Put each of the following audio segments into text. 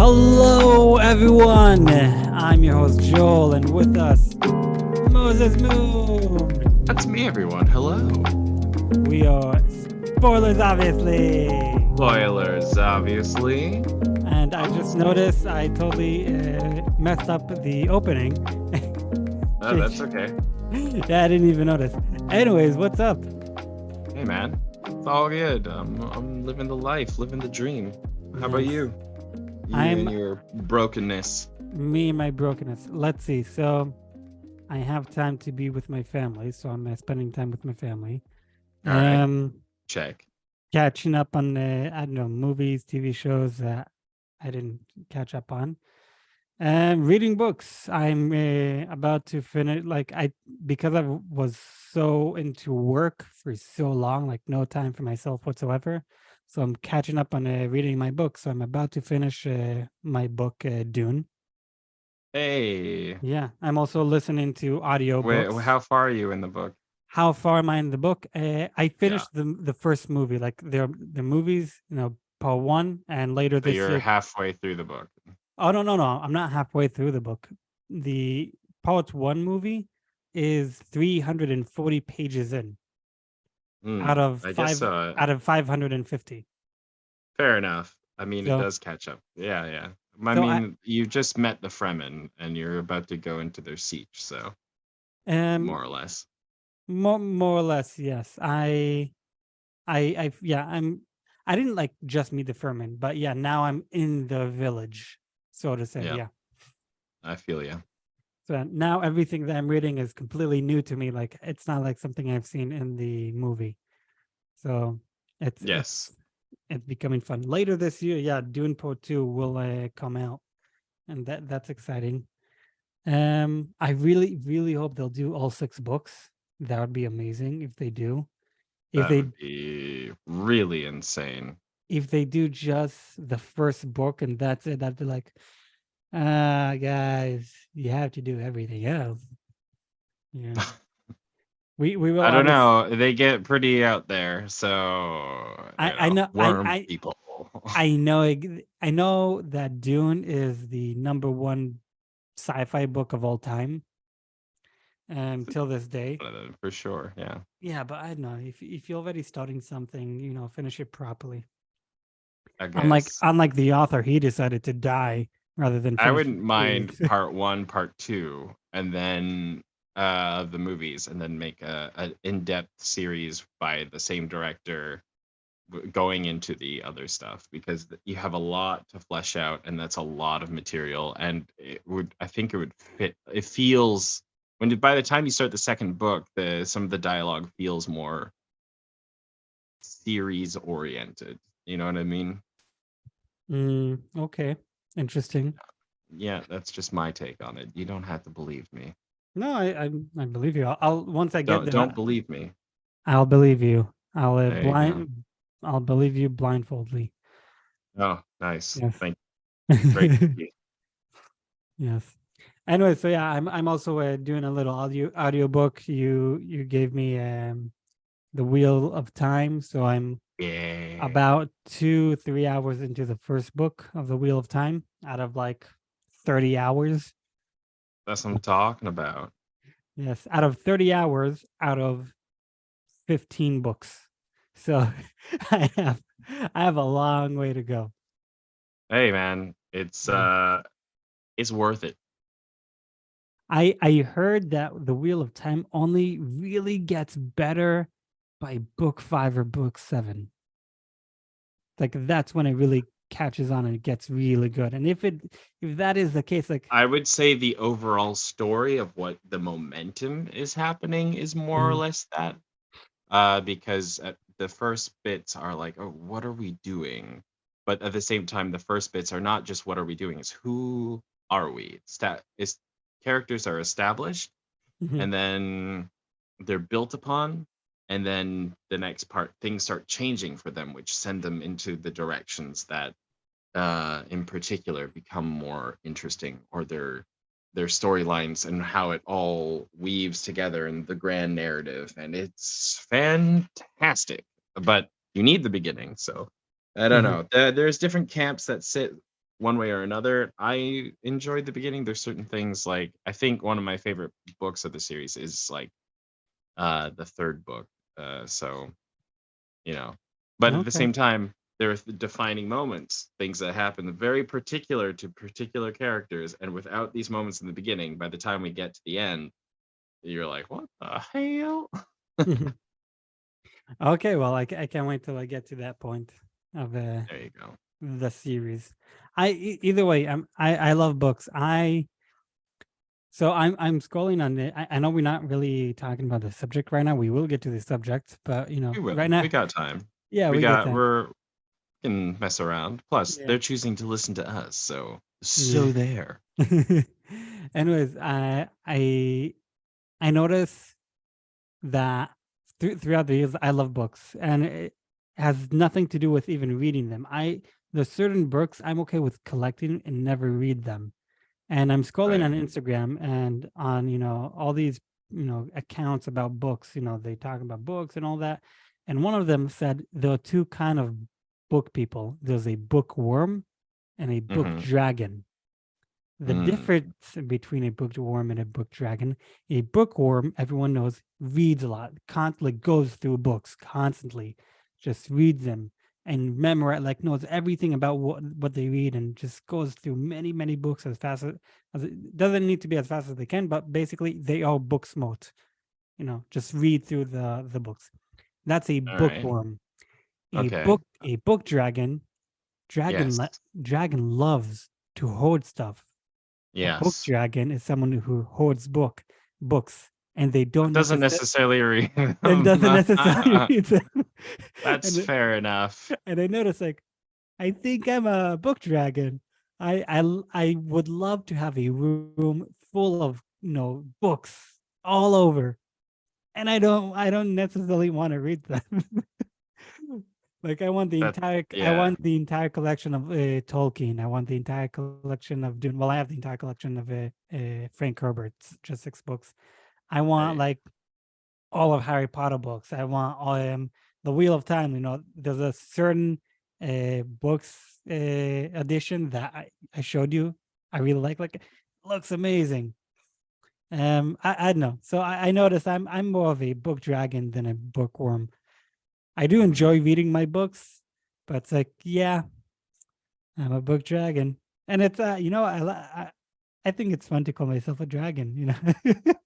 Hello, everyone. I'm your host, Joel, and with us, Moses Moon. That's me, everyone. Hello. We are spoilers, obviously. Spoilers, obviously. And I just noticed I totally messed up the opening. Oh, that's okay. Yeah, I didn't even notice. Anyways, what's up? Hey, man. It's all good. I'm living the life, living the dream. How about Nice. you? You I'm and your brokenness. me and my brokenness. Let's see. So I have time to be with my family, so I'm spending time with my family. All right. Check. Catching up on I don't know, movies, TV shows that I didn't catch up on. Reading books. I'm about to finish. Because I was so into work for so long, like no time for myself whatsoever. So I'm catching up on reading my book. So I'm about to finish my book, Dune. Hey. Yeah, I'm also listening to Wait, audiobooks. how far are you in the book? How far am I in the book? I Yeah. finished the first movie, like the movies, part one, and later So this you're year. halfway through the book. Oh no, I'm not halfway through the book. The part one movie is 340 pages in out of I guess out of 550. fair enough. I mean, it So does catch up. Yeah. I so I mean, you just met the Fremen, and you're about to go into their siege, so um more or less. more or less, yes. Yeah, I didn't like just meet the Furman, but yeah, now I'm in the village, so to say. Yeah, Yeah. I feel you. So now everything that I'm reading is completely new to me. Like it's not like something I've seen in the movie. So it's Yes. it's it's becoming fun. Later this year, yeah, Dune Part 2 will come out. And that's exciting. I really hope they'll do all 6 books. That would be amazing if they do. If That they would be really insane. if they do just the first book and that's it, I'd be like, guys, you have to do everything else. Yeah. We will I don't obviously. know. They get pretty out there, so I know worm people. I know that Dune is the number one sci-fi book of all time till this day. For sure. Yeah. Yeah, but I don't know if you're already starting something, finish it properly. I Unlike guess unlike the author, he decided to die rather than I finish wouldn't the mind series. part one, part two, and then the movies, and then make a in-depth series by the same director going into the other stuff, because you have a lot to flesh out, and that's a lot of material, and I think it would fit. It feels by the time you start the second book, some of the dialogue feels more series oriented. You know what I mean? Okay, interesting. Yeah, that's just my take on it. You don't have to believe me. No, I believe you. I'll once I get Don't there, believe me. I'll believe you. There you go. I'll believe you blindfoldly. Oh, nice. Yes. Thank you. Great. Yes. Anyway, so yeah, I'm also doing a little audiobook. You gave me The Wheel of Time, so I'm Yeah, about 2-3 hours into the first book of The Wheel of Time out of like 30 hours. that's what I'm talking about. Yes, out of 30 hours out of 15 books. So I have I have a long way to go. Hey, man, Yeah. it's worth it. I heard that The Wheel of Time only really gets better by book 5 or book 7. Like that's when it really catches on and it gets really good. And if that is the case, like I would say the overall story of what the momentum is happening is more or mhm, less that. Because the first bits are like, oh, what are we doing? But at the same time, the first bits are not just what are we doing, it's who are we? Is characters are established, mhm. and then they're built upon, and then the next part, things start changing for them, which send them into the directions that in particular become more interesting, or their storylines and how it all weaves together in the grand narrative, and it's fantastic. But you need the beginning, so I don't Mhm. know. There's different camps that sit. one way or another. I enjoyed the beginning. There's certain things like I think one of my favorite books of the series is like the third book. So you know, but at the Okay. same time, there are defining moments, things that happen very particular to particular characters, and without these moments in the beginning, by the time we get to the end, you're like, what the hell? Okay, well, I can't wait till I get to that point of There you go. the series. Either way, I love books. I'm scrolling on the. I know we're not really talking about the subject right now. We will get to the subject, but We right will. now, We got time. yeah, we get time. We're can mess around. Plus, Yeah, they're choosing to listen to us, so yeah. there. Anyways, I notice that throughout the years, I love books, and it has nothing to do with even reading them. There's certain books I'm okay with collecting and never read them. And I'm scrolling Right. on Instagram and on, all these, accounts about books, they talk about books and all that. And one of them said there are two kind of book people. There's a bookworm and a book Mm-hmm. dragon. The Mm. difference between a bookworm and a book dragon, a bookworm, everyone knows, reads a lot, constantly goes through books constantly, just reads them and memorize, like knows everything about what they read and just goes through many, many books as fast as it doesn't need to be as fast as they can, but basically they are book smart, just read through the books. That's a All right. bookworm. Okay. A book dragon, Yes. dragon loves to hoard stuff. A book Yes. dragon is someone who hoards books, and they But don't doesn't necessarily necessarily read and them. doesn't necessarily read them. That's and fair enough. and I notice, like, I think I'm a book dragon. I would love to have a room full of books all over, and I don't necessarily want to read them. Like That I yeah. want the entire collection of Tolkien. I want the entire collection of Dune. Well, I have the entire collection of Frank Herbert's, just 6 books. I want Right. like all of Harry Potter books. I want the Wheel of Time. There's a certain books edition that I showed you. I really like. Like, it looks amazing. I don't know. So I noticed I'm more of a book dragon than a bookworm. I do Mhm. enjoy reading my books, but it's like, yeah, I'm a book dragon, and it's I think it's fun to call myself a dragon.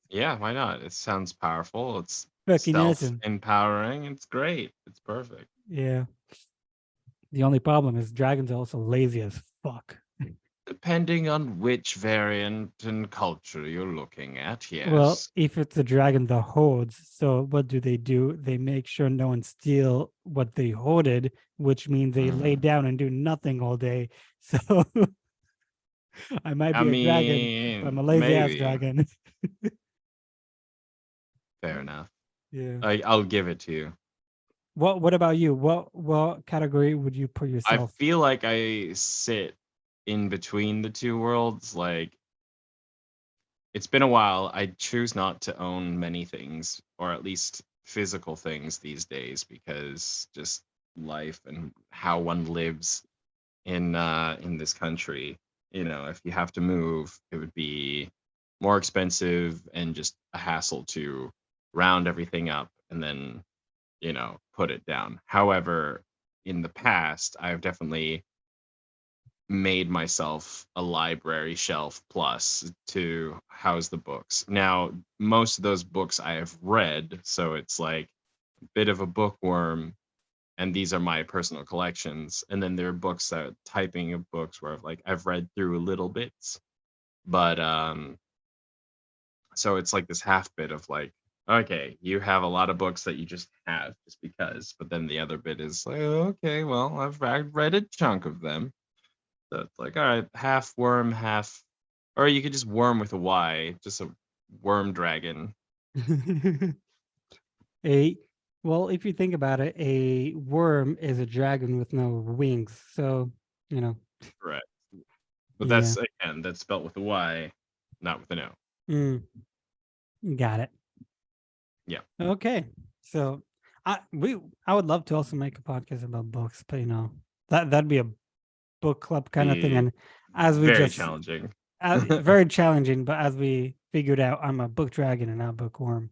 Yeah, why not? It sounds powerful. It's Fucking awesome. self-empowering. It's great. It's perfect. Yeah. The only problem is dragons are also lazy as fuck. Depending on which variant and culture you're looking at, Well, yes. if it's a dragon that hoards, so what do? They make sure no one steal what they hoarded, which means they lay Mm. down and do nothing all day. So I might I be a dragon, but I'm mean, a lazy ass maybe. dragon. Fair enough. Yeah. I'll give it to you. What about you? What category would you put I yourself? feel like I sit in between the two worlds. Like, it's been a while. I choose not to own many things, or at least physical things these days, because just life and how one lives in this country. If you have to move, it would be more expensive and just a hassle to round everything up and then, put it down. However, in the past, I've definitely made myself a library shelf plus to house the books. Now, most of those books I have read, so it's like a bit of a bookworm, and these are my personal collections. And then there are books that typing of books where I've read through little bits, but so it's like this half bit of like, okay, you have a lot of books that you just have just because, but then the other bit is like, okay, well, I've read a chunk of them. So it's like, all right, half worm, half, or you could just worm with a Y, just a worm dragon. a well, if you think about it, a worm is a dragon with no wings. So, you know, Correct. But yeah. that's again, that's spelt with a Y, not with an O. Mm, got it. Yeah. Okay. So I would love to also make a podcast about books, but that'd be a book club kind of thing. Be And as we very just challenging. very challenging, but as we figured out, I'm a book dragon and not a bookworm,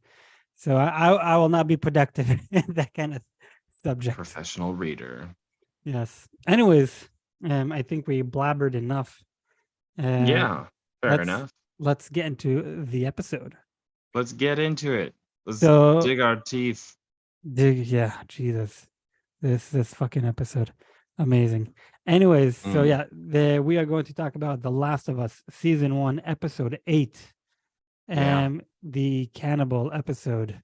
so I will not be productive in that kind of subject. Professional reader. Yes. Anyways, I think we blabbered enough. Yeah, fair Let's enough. let's get into the episode. Let's get into it. Let's So, dig our teeth. yeah, Jesus, this fucking episode, amazing. Anyways, so Mm, yeah, we are going to talk about The Last of Us season 1, episode 8, yeah. the cannibal episode,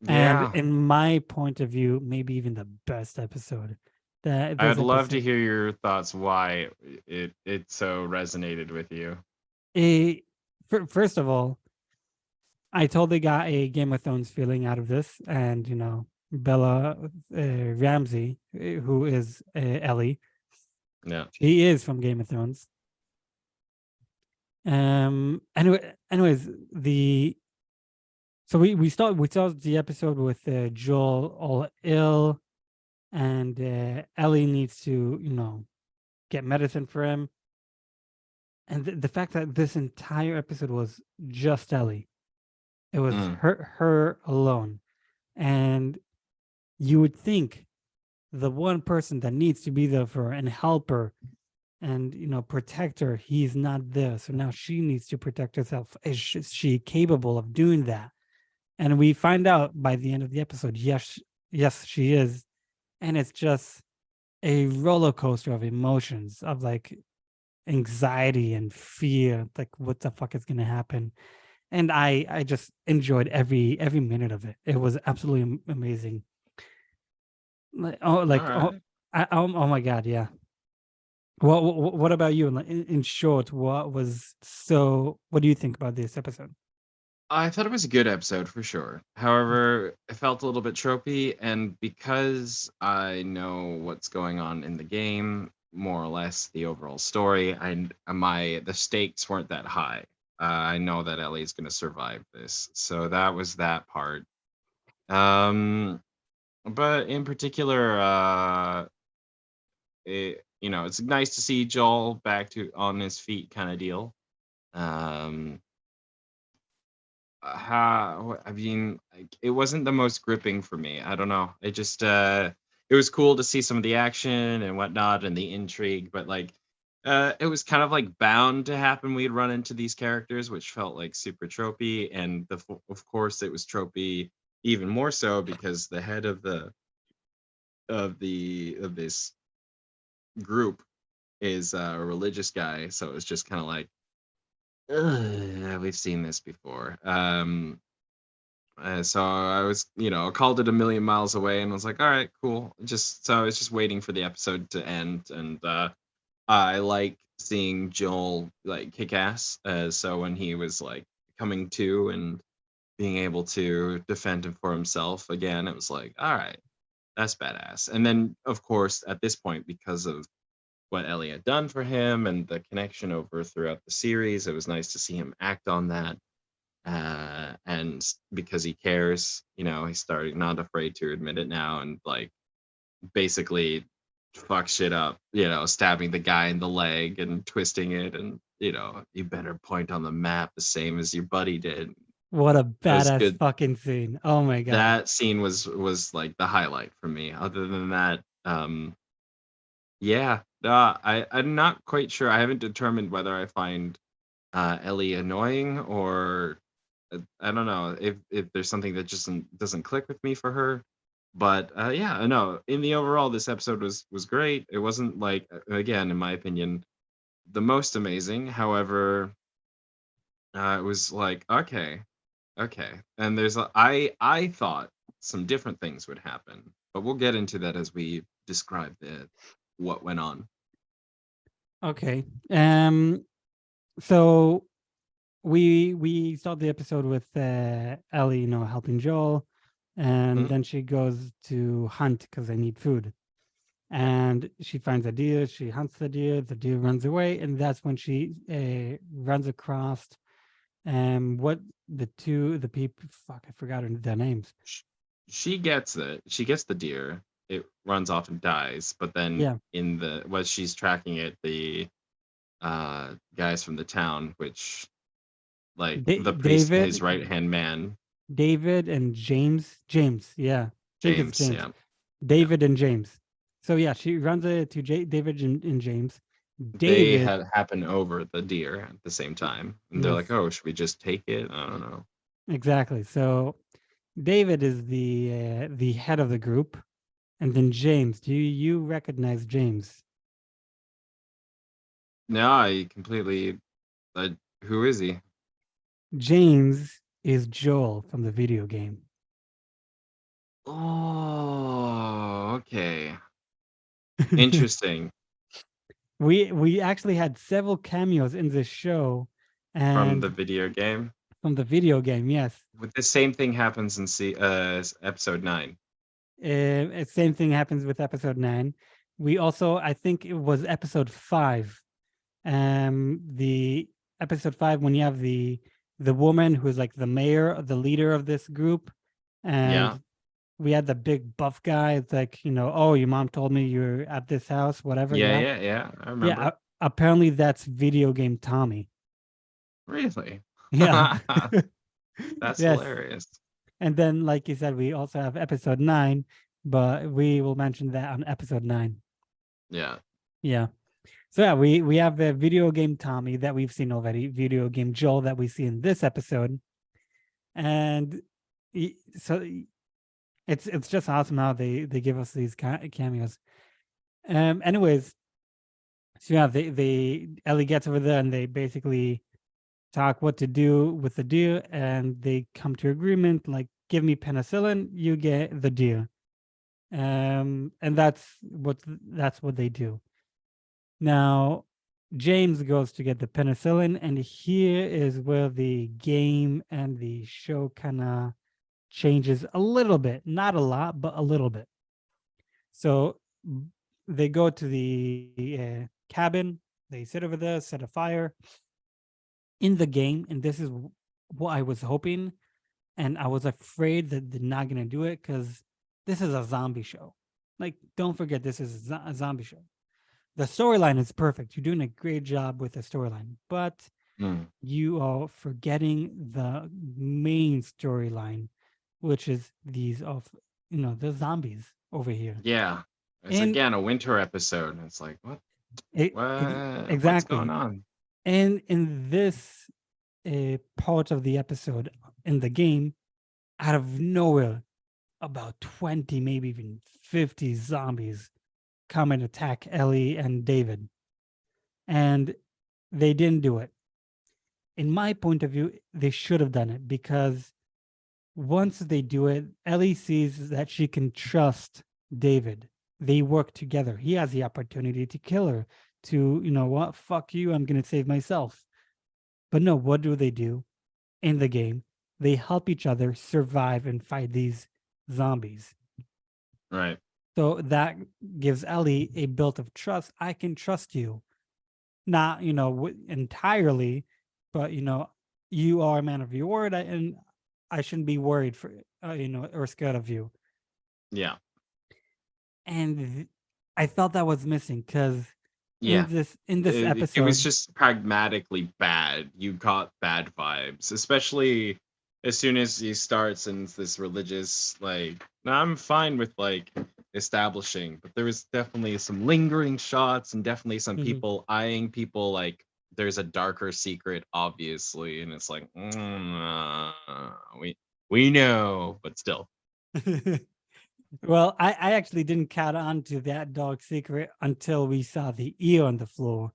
and Yeah. in my point of view, maybe even the best episode. That this I'd love to episode, hear your thoughts why it so resonated with you. first of all, I totally got a Game of Thrones feeling out of this, and Bella Ramsey, who is Ellie, Yeah. she is from Game of Thrones. Anyways, we start the episode with Joel all ill, and Ellie needs to get medicine for him, and the fact that this entire episode was just Ellie, it was Mm, her alone, and you would think the one person that needs to be there for her and help her and protect her, he's not there, so now she needs to protect herself. Is she capable of doing that? And we find out by the end of the episode, yes, she is. And it's just a roller coaster of emotions, of like anxiety and fear, like what the fuck is going to happen. And I just enjoyed every minute of it. It was absolutely amazing. Like, oh, all like, right. oh my god, yeah. What about you? Like, in short, what do you think about this episode? I thought it was a good episode for sure. However, it felt a little bit tropey, and because I know what's going on in the game, more or less the overall story, the stakes weren't that high. I know that Ellie's going to survive this, so that was that part. Um, but in particular, it's nice to see Joel back to on his feet, kind of deal. Um, I mean, like, it wasn't the most gripping for me. I don't know. It was cool to see some of the action and whatnot and the intrigue, but like it was kind of like bound to happen. We'd run into these characters, which felt like super tropey, and of course it was tropey even more so because the head of this group is a religious guy, so it was just kind of like, ugh, we've seen this before. So I was, called it a million miles away, and I was like, all right, cool. I was just waiting for the episode to end, and I like seeing Joel like kick ass. So when he was like coming to and being able to defend him for himself again, it was like, all right, that's badass. And then, of course, at this point, because of what Ellie had done for him and the connection over throughout the series, it was nice to see him act on that. And because he cares, he's starting not afraid to admit it now, and like basically fuck shit up, stabbing the guy in the leg and twisting it, and you better point on the map the same as your buddy did. What a That was badass good. fucking scene. Oh my god. That scene was like the highlight for me. Other than that, yeah, I'm not quite sure. I haven't determined whether I find Ellie annoying, or I don't know if there's something that just doesn't click with me for her. But yeah, no. In the overall, this episode was great. It wasn't like, again, in my opinion, the most amazing. However, it was like, okay, okay. And I thought some different things would happen, but we'll get into that as we describe what went on. Okay. So we start the episode with Ellie, helping Joel, and Mhm. then she goes to hunt because they need food. And she finds a deer, she hunts the deer runs away, and that's when she runs across what the people, fuck, I forgot their names. Sh- She gets it. She gets the deer. it runs off and dies. But then Yeah. in the was she's tracking it, the guys from the town, which like the priest and his David, right hand man, David and James. James, yeah. I think it's James. James. Yeah, yeah. David and James. So yeah, she runs it to David and James. They David, had happen over the deer at the same time, and they're like, yes, "Oh, should we just take it?" I don't know. exactly. So David is the head of the group, and then James. Do you recognize James? No, I completely. Uh, who is he? James is Joel from the video game. Oh, okay. Interesting. We actually had several cameos in this show, From the and video game. from the video game, yes. With the same thing happens in episode 9. Same thing happens with episode 9. We also, I think it was episode 5. The episode 5 when you have the woman who's like the mayor, the leader of this group, Yeah. and we had the big buff guy. It's like, oh, your mom told me you're at this house, whatever. Yeah, Yeah, yeah, yeah. I yeah. remember. Apparently, that's video game Tommy. Really? Yeah. That's Yes. hilarious. And then, like you said, we also have episode 9, but we will mention that on episode 9. Yeah. Yeah. So yeah, we have the video game Tommy that we've seen already, video game Joel that we see in this episode, and so it's just awesome how they give us these cameos. Anyways, so yeah, they Ellie gets over there and they basically talk what to do with the deer, and they come to agreement like, give me penicillin, you get the deer. And that's what they do. Now James goes to get the penicillin, and here is where the game and the show kind of changes a little bit, not a lot, but a little bit. So they go to the cabin, they sit over there, set a fire. In the game, and this is what I was hoping, and I was afraid that they're not going to do it, because this is a zombie show. Like, don't forget, this is a zombie show. The storyline is perfect. You're doing a great job with the storyline, but Mm. you are forgetting the main storyline, which is these of the zombies over here. Yeah. It's And again a winter episode. It's like, what? What's going exactly. on? And in this part of the episode in the game, out of nowhere, about 20, maybe even 50 zombies come and attack Ellie and David. And they didn't do it. In my point of view, they should have done it, because once they do it, Ellie sees that she can trust David. They work together. He has the opportunity to kill her, to, what, fuck you, I'm going to save myself. But no, what do they do in the game? They help each other survive and fight these zombies. Right. So that gives Ellie a built of trust. I can trust you, not entirely, but you are a man of your word, and I shouldn't be worried for or scared of you. Yeah. And I felt that was missing, because Yeah. in this It was episode, just pragmatically bad. You got bad vibes, especially as soon as he starts and it's this religious, like, now I'm fine with like establishing, but there was definitely some lingering shots and definitely some Mhm. people eyeing people like there's a darker secret, obviously, and it's like, we know, but still. Well, I actually didn't catch on to that dog secret until we saw the ear on the floor.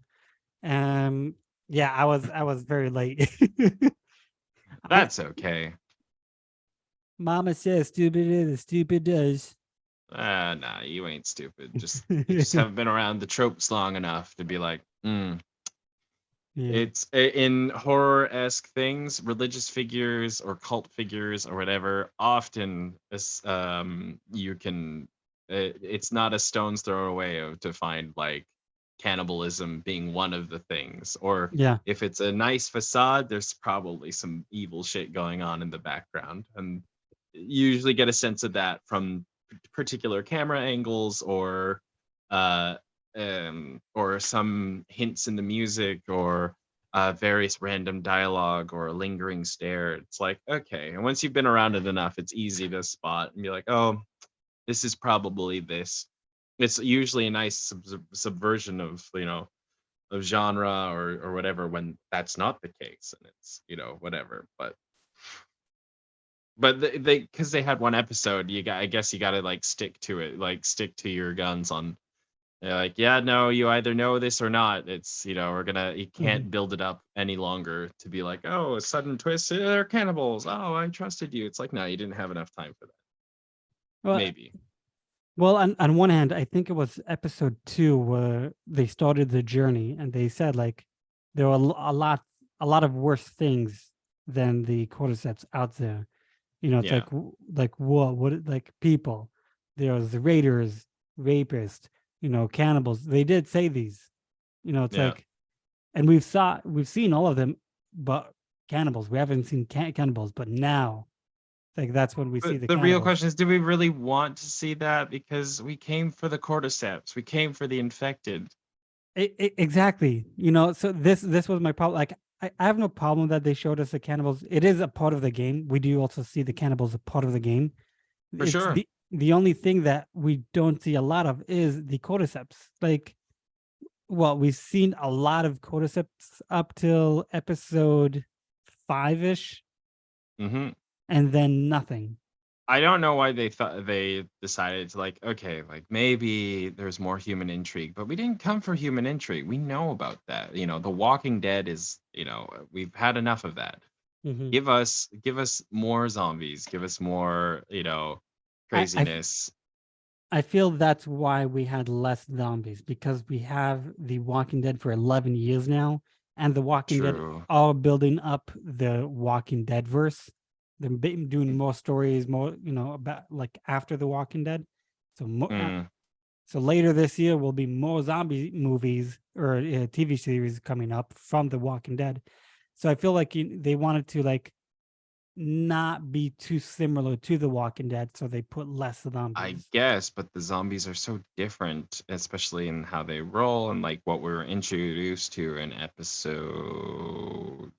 Yeah, I was very late. That's okay. Mama says stupid is, stupid does. Nah, you ain't stupid. You just haven't been around the tropes long enough to be like, Yeah. It's in horror-esque things, religious figures or cult figures or whatever. Often, you can. It's not a stone's throw away to find like cannibalism being one of the things, or Yeah. if it's a nice facade, there's probably some evil shit going on in the background, and you usually get a sense of that from particular camera angles uh or some hints in the music or various random dialogue or a lingering stare. It's like, okay, and once you've been around it enough, it's easy to spot and be like, oh, this is probably this. It's usually a nice subversion of, of genre or whatever, when that's not the case, and it's, whatever. But they because they had one episode, I guess you got to like stick to it, like stick to your guns on. They're like, yeah, no, you either know this or not. It's, you Mhm. can't build it up any longer to be like, oh, a sudden twist, they're cannibals. Oh, I trusted you. It's like, no, you didn't have enough time for that. Well, Maybe. well, on one hand, I think it was episode 2 where they started the journey, and they said like there were a lot of worse things than the cordyceps out there. It's Yeah. like like what like people. There's the raiders, rapists, cannibals. They did say these. It's Yeah. like, and we've seen all of them, but cannibals. We haven't seen cannibals, but now, like that's when we see But the the real cannibals. question is, do we really want to see that? Because we came for the cordyceps. We came for the infected. Exactly. So this was my problem. Like I have no problem that they showed us the cannibals. It is a part of the game. We do also see the cannibals a part of the game. For It's sure. the only thing that we don't see a lot of is the cordyceps. Like, well, we've seen a lot of cordyceps up till episode 5-ish, Hmm. and then nothing. I don't know why they thought they decided to, like, okay, like maybe there's more human intrigue, but we didn't come for human intrigue. We know about that. The Walking Dead is, we've had enough of that. Mhm. Give us more zombies. Give us more, I, I craziness. I feel that's why we had less zombies, because we have The Walking Dead for 11 years now, and The Walking Dead True. are building up the Walking Dead verse. They're doing more stories, more about like after The Walking Dead. So Mm. so later this year will be more zombie movies or TV series coming up from The Walking Dead. So I feel like they wanted to like not be too similar to The Walking Dead, so they put less I zombies. guess, but the zombies are so different, especially in how they roll and like what we were introduced to in episode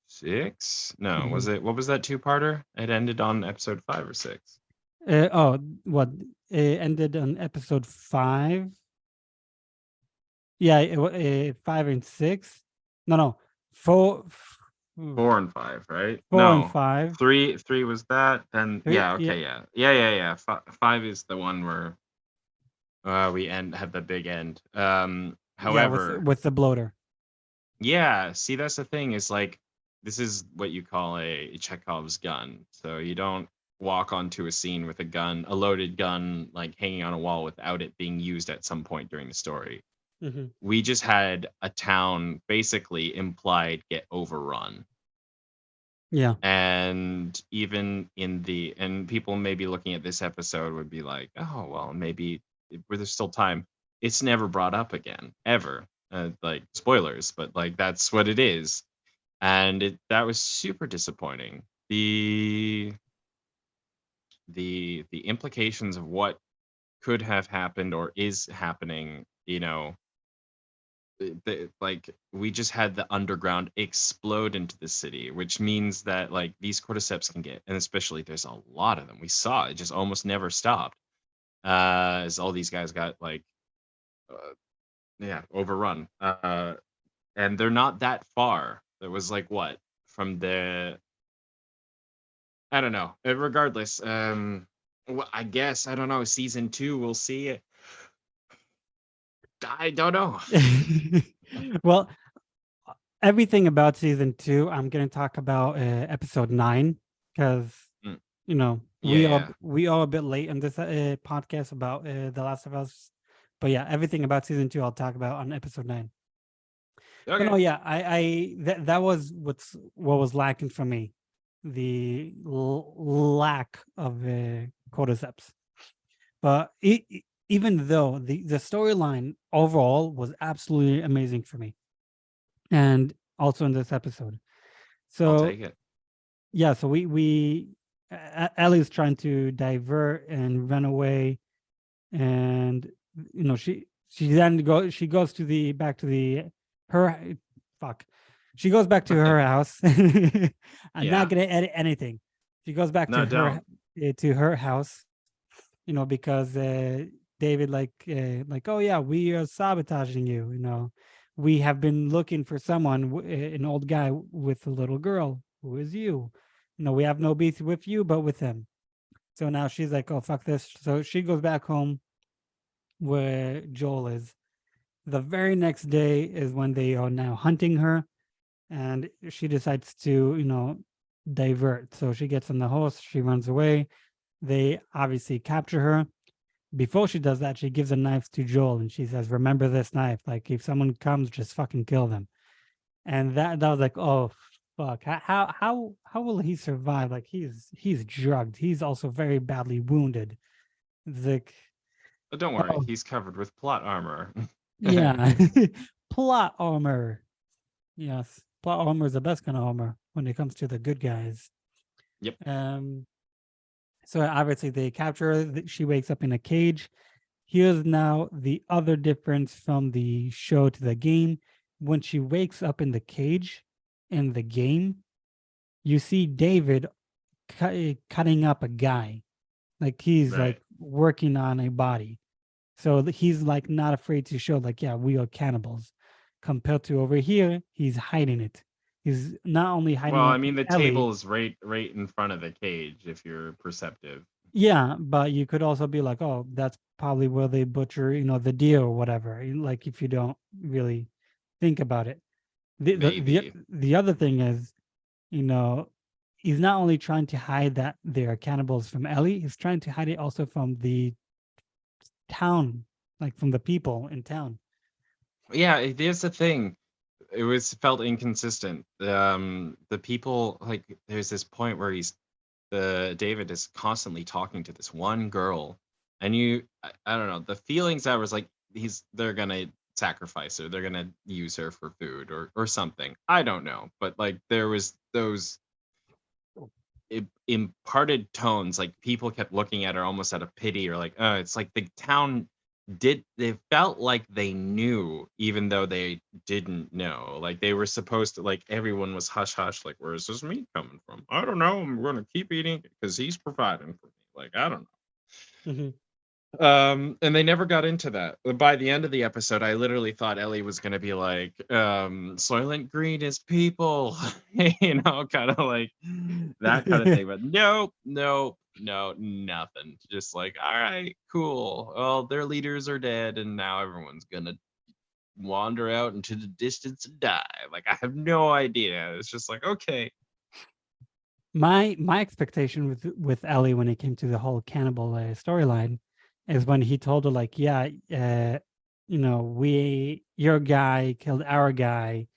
6. No, was Mhm. it? What was that two-parter? It ended on episode 5 or 6. What it ended on episode 5? Yeah, 5 and 6. No, 4, 4 and 5, right? 4 and No, 5. 3 was that. Then 3, yeah, yeah, okay, yeah. 5 is the one where we have the big end. yeah, However, with the bloater. yeah, see, that's the thing is like this is what you call a Chekhov's gun. So you don't walk onto a scene with a gun, a loaded gun, like hanging on a wall without it being used at some point during the story. Mhm. We just had a town basically implied get overrun. Yeah. And even and people maybe looking at this episode would be like, oh, well, maybe where there's still time. It's never brought up again, ever. Like spoilers, but like that's what it is. And that was super disappointing. The implications of what could have happened or is happening, like we just had the underground explode into the city, which means that like these cordyceps can get, and especially there's a lot of them. We saw it just almost never stopped. As all these guys got like, uh, yeah, overrun. And they're not that far. It was like what from the, I don't know. Regardless, I guess I don't know. Season 2, we'll see it. I don't know. Well, everything about season 2, I'm going to talk about episode 9, because Mm, yeah, yeah. we are a bit late in this podcast about The Last of Us. But yeah, everything about season 2 I'll talk about on episode 9. But no, Okay. yeah, that was what was lacking for me, the lack of cordyceps. But even though the storyline overall was absolutely amazing for me, and also in this episode. I'll So take it. yeah, so we Ellie's trying to divert and run away, and she goes to the back to the her fuck. She goes back to her house. I'm not gonna edit anything. She goes back No, to her house, because David like oh yeah, we are sabotaging you. We have been looking for someone, an old guy with a little girl. Who is you? We have no beef with you, but with him. So now she's like, oh fuck this. So she goes back home where Joel is. The very next day is when they are now hunting her, and she decides to, divert. So she gets on the horse, she runs away. They obviously capture her. Before she does that, she gives a knife to Joel and she says, remember this knife. Like if someone comes, just fucking kill them. And that was like, oh fuck. How will he survive? Like he's drugged. He's also very badly wounded. It's like, but don't worry, oh, he's covered with plot armor. yeah. Plot armor. Yes. Plot armor is the best kind of armor when it comes to the good guys. Yep. So obviously they capture her. She wakes up in a cage. Here's now the other difference from the show to the game. When she wakes up in the cage in the game, you see David cutting up a guy. Like he's Right. like working on a body. So he's like not afraid to show like, yeah, we are cannibals. Compared to over here, he's hiding it. He's not only hiding Well, it I mean, the from Ellie. table is right in front of the cage if you're perceptive. Yeah, but you could also be like, oh, that's probably where they butcher, the deer or whatever. Like if you don't really think about it. Maybe. The other thing is, he's not only trying to hide that they are cannibals from Ellie, he's trying to hide it also from the town, like from the people in town. Yeah, it is a thing. It was felt inconsistent. The people, like, there's this point where David is constantly talking to this one girl, and I don't know, the feelings I was like, they're gonna sacrifice her, they're gonna use her for food or something. I don't know, but like there was those imparted tones, like people kept looking at her almost out of pity, or like, it's like the town they felt like they knew even though they didn't know. Like they were supposed to, like everyone was hush hush, like where's this meat coming from? I don't know, I'm gonna keep eating because he's providing for me. Like I don't know. Mm-hmm. And they never got into that. By the end of the episode, I literally thought Ellie was gonna be like, Soylent Green is people, kind of like that kind of thing. But nope, nothing. Just like, all right, cool. Well, their leaders are dead, and now everyone's gonna wander out into the distance and die. Like I have no idea. It's just like, okay. My expectation with Ellie when it came to the whole cannibal storyline is when he told her like, yeah, your guy killed our guy,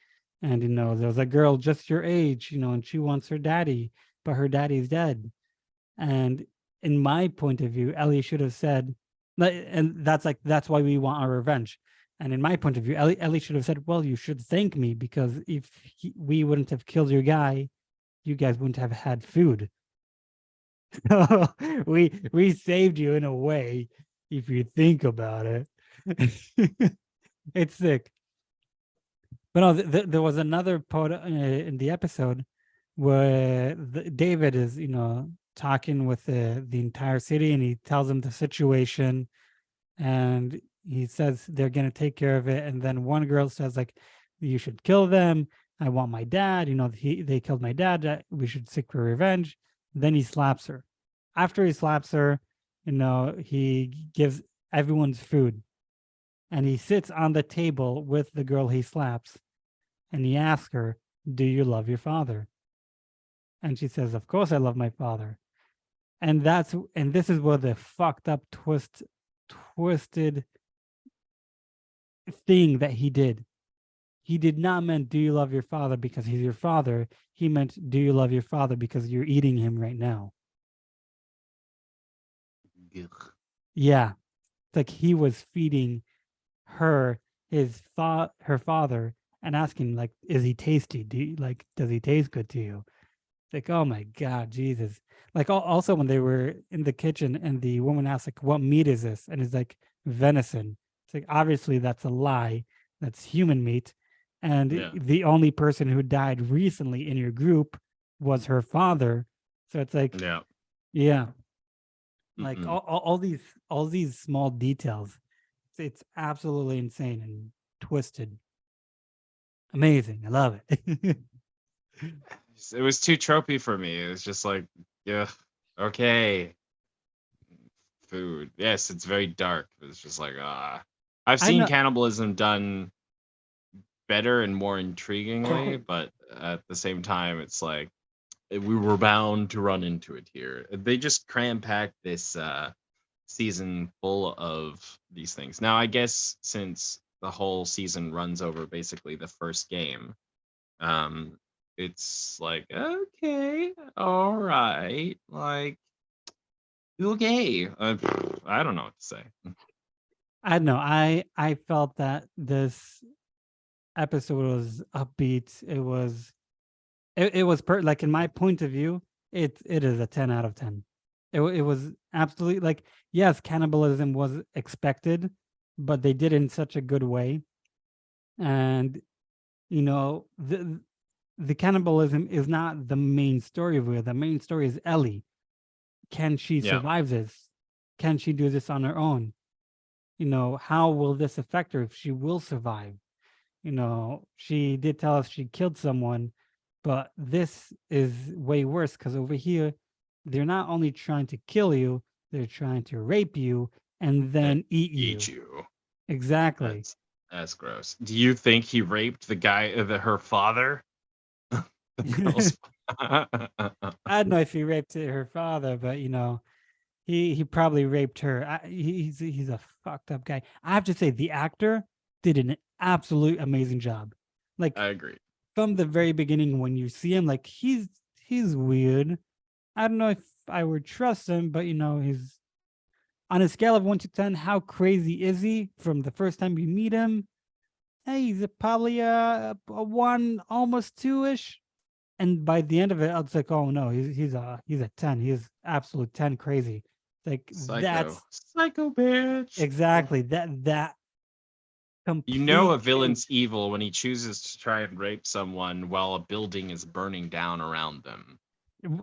and there's a girl just your age, and she wants her daddy, but her daddy's dead. And in my point of view, Ellie should have said, and that's why we want our revenge. And in my point of view, Ellie should have said, well, you should thank me, because if we wouldn't have killed your guy, you guys wouldn't have had food. we saved you in a way, if you think about it. It's sick. But no, there was another part in the episode where David is, talking with the entire city, and he tells them the situation, and he says they're going to take care of it. And then one girl says like, you should kill them. I want my dad. They killed my dad. We should seek for revenge. Then he slaps her. After he slaps her, he gives everyone's food. And he sits on the table with the girl he slaps. And he asks her, do you love your father? And she says, of course I love my father. And this is where the fucked up twisted thing that he did. He did not mean, do you love your father because he's your father? He meant, do you love your father because you're eating him right now? Ugh. Yeah. It's like he was feeding her her father, and asking like, is he tasty? Does he taste good to you? It's like, oh my God, Jesus. Like also when they were in the kitchen and the woman asked like, "What meat is this?" and it's like venison. It's like obviously that's a lie. That's human meat, and Yeah. the only person who died recently in your group was her father. So it's like, Yeah. yeah, like Mm-mm. all these small details. It's absolutely insane and twisted. Amazing. I love it. It was too tropey for me. It was just like, yeah, okay, food. Yes, it's very dark. It's just like, ah. I've I seen know. cannibalism done better and more intriguingly, but at the same time, it's like we were bound to run into it here. They just cram packed this season full of these things. Now, I guess since the whole season runs over basically the first game, um, it's like okay, all right, like okay. I don't know what to say. I don't know. I felt that this episode was upbeat. It was like in my point of view, it is a 10 out of 10. It was absolutely like, yes, cannibalism was expected, but they did it in such a good way. And you know, the cannibalism is not the main story of it. The main story is Ellie. Can she Yeah, survive this? Can she do this on her own? You know, how will this affect her if she will survive? You know, she did tell us she killed someone, but this is way worse because over here, they're not only trying to kill you, they're trying to rape you and and then eat eat you. you. Exactly. That's gross. Do you think he raped the guy, her father? The girl's. I don't know if he raped her father, but you know, he probably raped her. He's a fucked up guy. I have to say, the actor did an absolute amazing job. Like I agree. from the very beginning, when you see him, like he's weird. I don't know if I would trust him, but you know, he's on a scale of 1 to 10. How crazy is he? From the first time you meet him, hey, he's probably a one, almost two ish. And by the end of it, I was like, oh no, he's a 10. He's absolute 10 crazy. Like Psycho. that's Psycho bitch. exactly that You know complete a villain's change. evil when he chooses to try and rape someone while a building is burning down around them.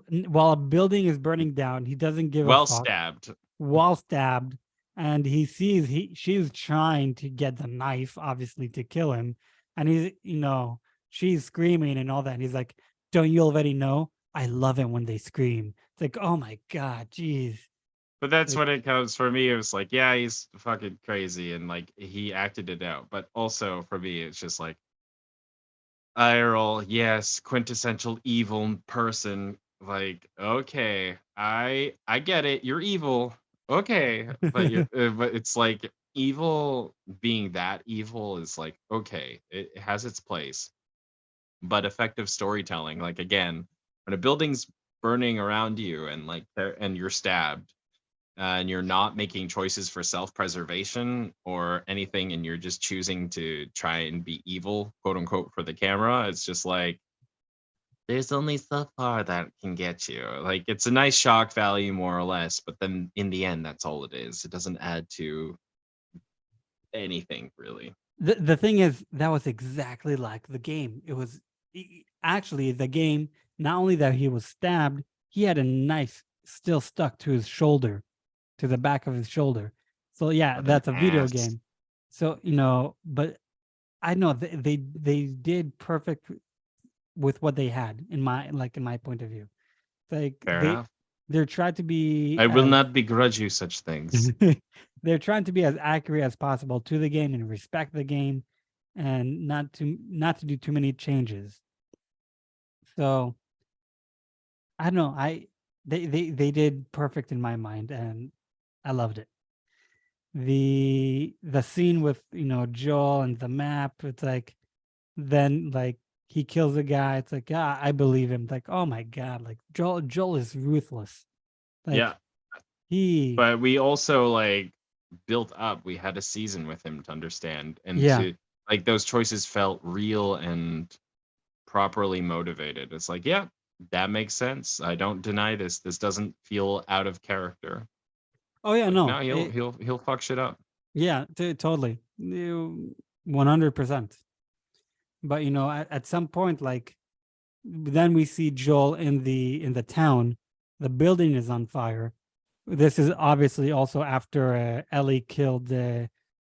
While a building is burning down, he doesn't give a Well fuck. stabbed. While stabbed, and he sees she's trying to get the knife, obviously, to kill him, and he's she's screaming and all that, and he's like, "Don't you already know? I love it when they scream." It's like, oh my god, jeez. But that's Like, when it comes for me. It was like, yeah, he's fucking crazy and like he acted it out. But also for me, it's just like, eye roll, yes, quintessential evil person. Like, okay, I get it. You're evil. Okay, but but it's like evil being that evil is like okay, it has its place. But effective storytelling, like again, when a building's burning around you and like and you're stabbed and you're not making choices for self-preservation or anything and you're just choosing to try and be evil, quote unquote, for the camera, it's just like there's only so far that can get you. Like it's a nice shock value more or less, but then in the end that's all it is. It doesn't add to anything really. the thing is, that was exactly like the game. It was actually the game. Not only that he was stabbed, he had a knife still stuck to his shoulder, to the back of his shoulder. So yeah, What an that's a video ass. game. So but I know they did perfect with what they had in my point of view. Like Fair enough. they're trying to be I will as not begrudge you such things. they're trying to be as accurate as possible to the game and respect the game and not to do too many changes. So I don't know. They did perfect in my mind and I loved it. The scene with Joel and the map, it's like then like he kills a guy, it's like, yeah, I believe him. Like, oh my god, like Joel is ruthless. Yeah, Like he but we also like built up. We had a season with him to understand and yeah, to like those choices felt real and properly motivated. It's like, yeah, that makes sense. I don't deny this. This doesn't feel out of character. Oh yeah, Like, no, no, he'll fuck shit up. yeah, totally, 100%. But at some point, like, then we see Joel in the town. The building is on fire. This is obviously also after Ellie killed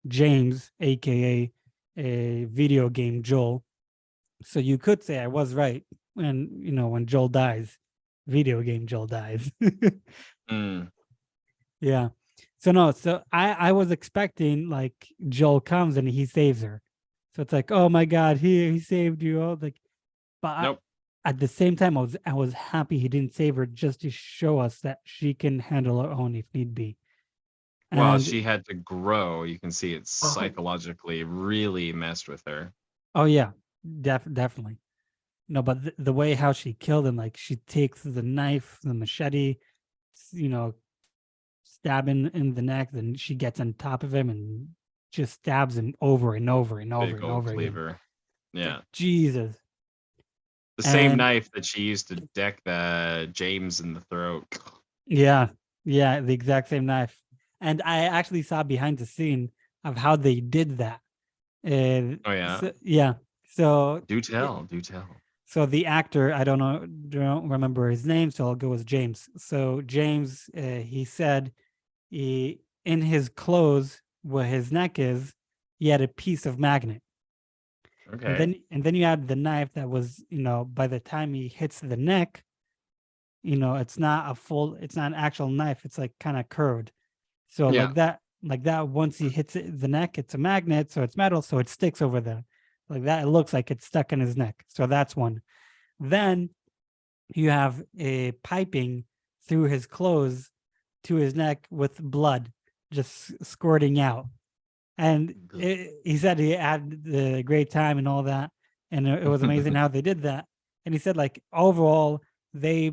James, aka a video game Joel. So you could say I was right when when Joel dies, video game Joel dies. Mm, Yeah. So no, so I was expecting like Joel comes and he saves her. So it's like, oh my God, he saved you. Oh, like, but nope. at the same time, I was happy he didn't save her just to show us that she can handle her own if need be. Well, And she had to grow. You can see it oh, psychologically really messed with her. oh yeah, definitely. No, but the way how she killed him, like she takes the knife, the machete, you know, stabbing in the neck, then she gets on top of him and just stabs him over and over and over Big and old over again. cleaver. It's like Yeah. Jesus. The same And knife that she used to deck the James in the throat. yeah, yeah, the exact same knife. And I actually saw behind the scene of how they did that. Oh yeah. So, yeah. So Do yeah, tell, do tell. so the actor, I don't remember his name, so I'll go with James. So James, he said in his clothes where his neck is, he had a piece of magnet. And Okay. then you add the knife that was, by the time he hits the neck, it's not an actual knife, it's like kind of curved. So Yeah. like that, once he hits the neck, it's a magnet, so it's metal, so it sticks over there. Like that, it looks like it's stuck in his neck. So that's one. Then you have a piping through his clothes to his neck with blood just squirting out. And he said he had the great time and all that, and it was amazing how they did that. And he said like overall they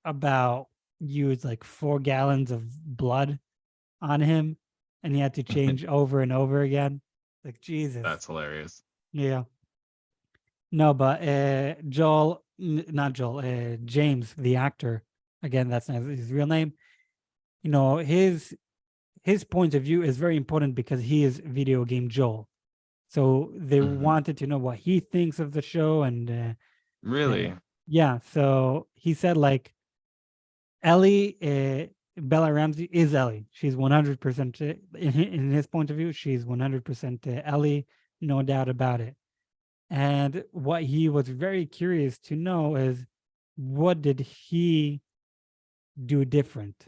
about used like 4 gallons of blood on him, and he had to change over and over again. Like Jesus, That's hilarious. yeah. No, but Joel, not Joel, James, the actor. Again, that's not his real name. His point of view is very important because he is video game Joel. So they Mhm. wanted to know what he thinks of the show, and Really? yeah. So he said like Ellie, Bella Ramsey is Ellie. She's 100% in his point of view. She's 100% Ellie, no doubt about it. And what he was very curious to know is what did he do different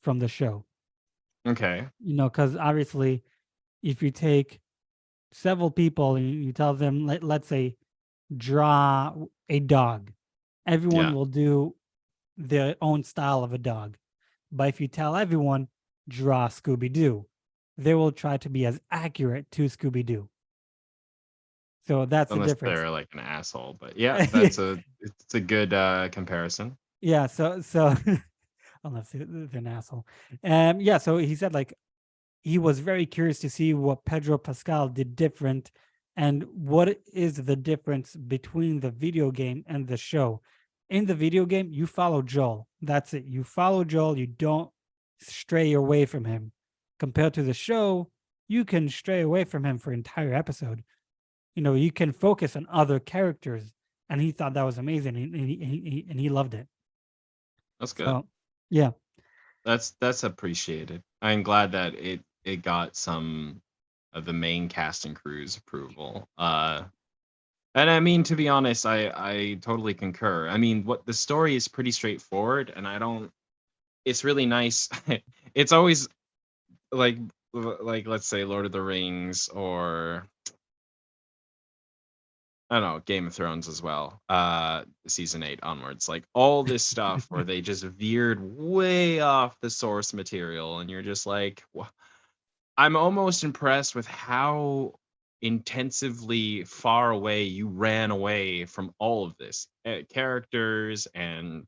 from the show? Okay. Because obviously, if you take several people and you tell them, let's say, draw a dog, everyone Yeah. will do their own style of a dog. But if you tell everyone, draw Scooby Doo, they will try to be as accurate to Scooby Doo. So that's the Unless difference. they're like an asshole. But yeah, it's a good comparison. Yeah. So unless they're an asshole. Yeah. So he said like he was very curious to see what Pedro Pascal did different and what is the difference between the video game and the show. In the video game, you follow Joel. That's it. You follow Joel. You don't stray away from him. Compared to the show, you can stray away from him for entire episode. You can focus on other characters, and he thought that was amazing, and he loved it. That's good. So, yeah, That's appreciated. I'm glad that it got some of the main cast and crew's approval. And I mean, to be honest, I totally concur. I mean, what the story is pretty straightforward, and I don't. It's really nice. It's always like let's say Lord of the Rings or I don't know, Game of Thrones as well. Season 8 onwards. Like all this stuff where they just veered way off the source material and you're just like I'm almost impressed with how intensively far away you ran away from all of this. Characters and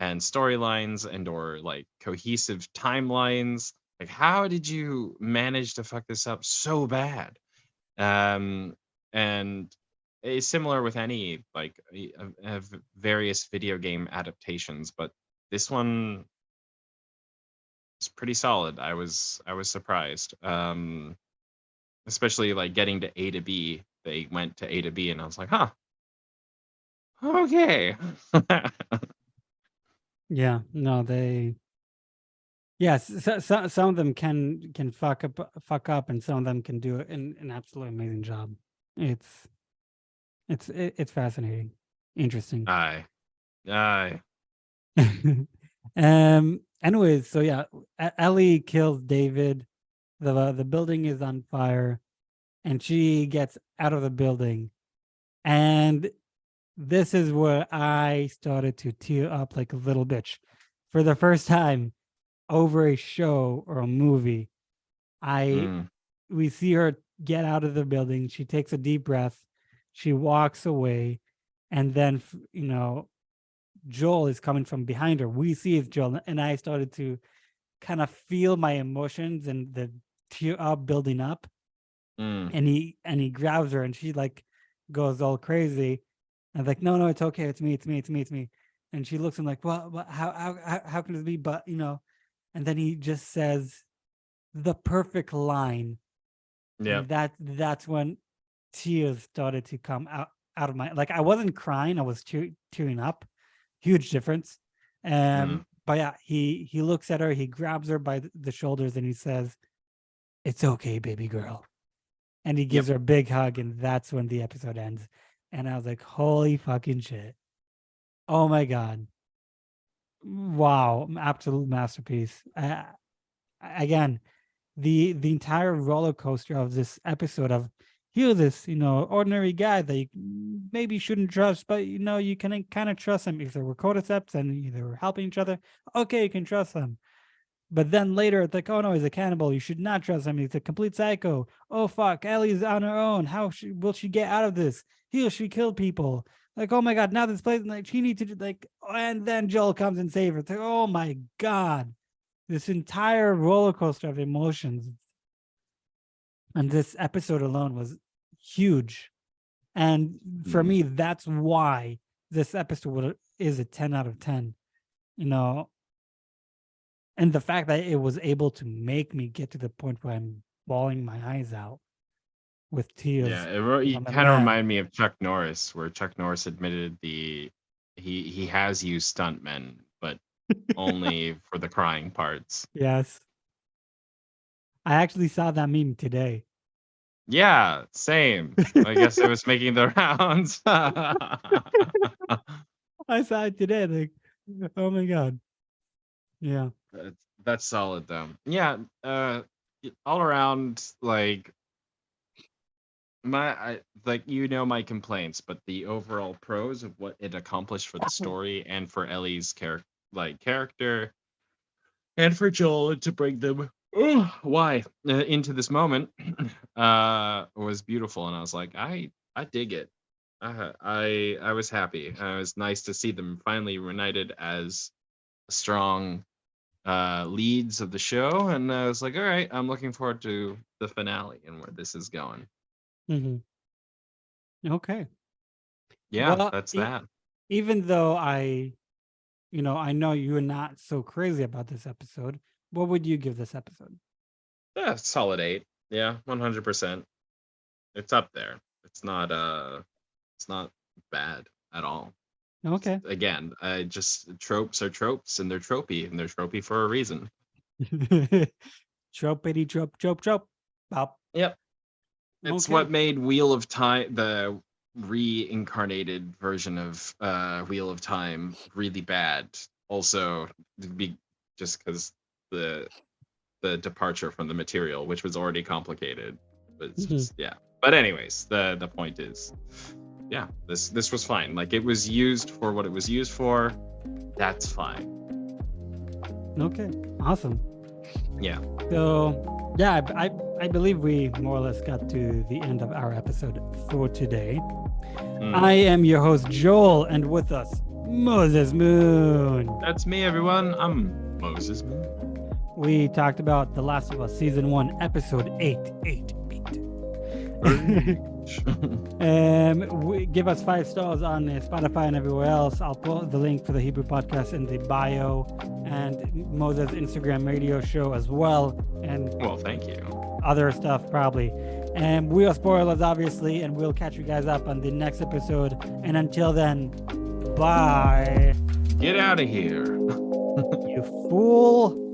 storylines and or like cohesive timelines. Like how did you manage to fuck this up so bad? Um and it's similar with any like of various video game adaptations, but this one is pretty solid. I was surprised. Especially like getting to A to B. They went to A to B, and I was like, huh, okay. Yeah, no, they. Yes, some of them can fuck up, and some of them can do an absolutely amazing job. It's it's fascinating, interesting. Aye, aye. Anyways, so yeah, Ellie kills David. The building is on fire, and she gets out of the building. And this is where I started to tear up like a little bitch. For the first time over a show or a movie, Mm, we see her get out of the building. She takes a deep breath. She walks away, and then Joel is coming from behind her. We see it's Joel, and I started to kind of feel my emotions and the tear up building up. mm. And he grabs her, and she like goes all crazy. And like, no, it's okay, it's me, it's me, it's me, it's me. And she looks at him like, well, how can this be? But and then he just says the perfect line, Yep. and that's when tears started to come out of my, like, I wasn't crying, I was tearing up. Huge difference. Mm. But yeah, he looks at her, he grabs her by the shoulders, and he says, "It's okay, baby girl." And he gives Yep. her a big hug, and that's when the episode ends. And I was like, holy fucking shit. Oh my God. Wow. Absolute masterpiece. Again, the entire roller coaster of this episode of, here's this, ordinary guy that you maybe shouldn't trust, but you can kind of trust him if they were cordyceps and they were helping each other. Okay, you can trust them. But then later, it's like, oh no, he's a cannibal. You should not trust him. He's a complete psycho. Oh fuck, Ellie's on her own. How will she get out of this? He or she killed people. Like, oh my God, now this place, like, she needs to do, like, and then Joel comes and saves her. It's like, oh my God, this entire roller coaster of emotions. And this episode alone was huge. And for me, that's why this episode is a 10 out of 10. And the fact that it was able to make me get to the point where I'm bawling my eyes out with tears. Yeah, you I'm kind of mad. remind me of Chuck Norris, where Chuck Norris admitted he has used stuntmen, but only for the crying parts. Yes. I actually saw that meme today. Yeah, same. I guess it was making the rounds. I saw it today. Like, oh my God. Yeah. That's solid though. Yeah, all around, like my complaints, but the overall pros of what it accomplished for the story and for Ellie's character, and for Joel to bring them into this moment was beautiful, and I was like, I dig it. I was happy. It was nice to see them finally reunited as strong leads of the show, and I was like, all right, I'm looking forward to the finale and where this is going. Okay. Yeah, Well, that's that. even though I know you're not so crazy about this episode, what would you give this episode? Yeah, solid 8. Yeah, 100%. It's up there. It's not bad at all. Okay. Again, just tropes are tropes, and they're tropey for a reason. Tropity trope. Bop. Yep. It's Okay. what made Wheel of Time, the reincarnated version of Wheel of Time, really bad. Also, just because the departure from the material, which was already complicated, but it's just But anyways, the point is, yeah, this was fine. Like, it was used for what it was used for. That's fine. Okay. Awesome. Yeah. So yeah, I believe we more or less got to the end of our episode for today. I am your host, Joel, and with us, Moses Moon. That's me, everyone. I'm Moses Moon. We talked about The Last of Us Season 1, Episode 8. much. Give us 5 stars on Spotify and everywhere else. I'll put the link for the Hebrew podcast in the bio and Moses' Instagram radio show as well. And Well, thank you. other stuff probably. And we are spoilers, obviously, and we'll catch you guys up on the next episode. And until then, bye. Get out of here. You fool.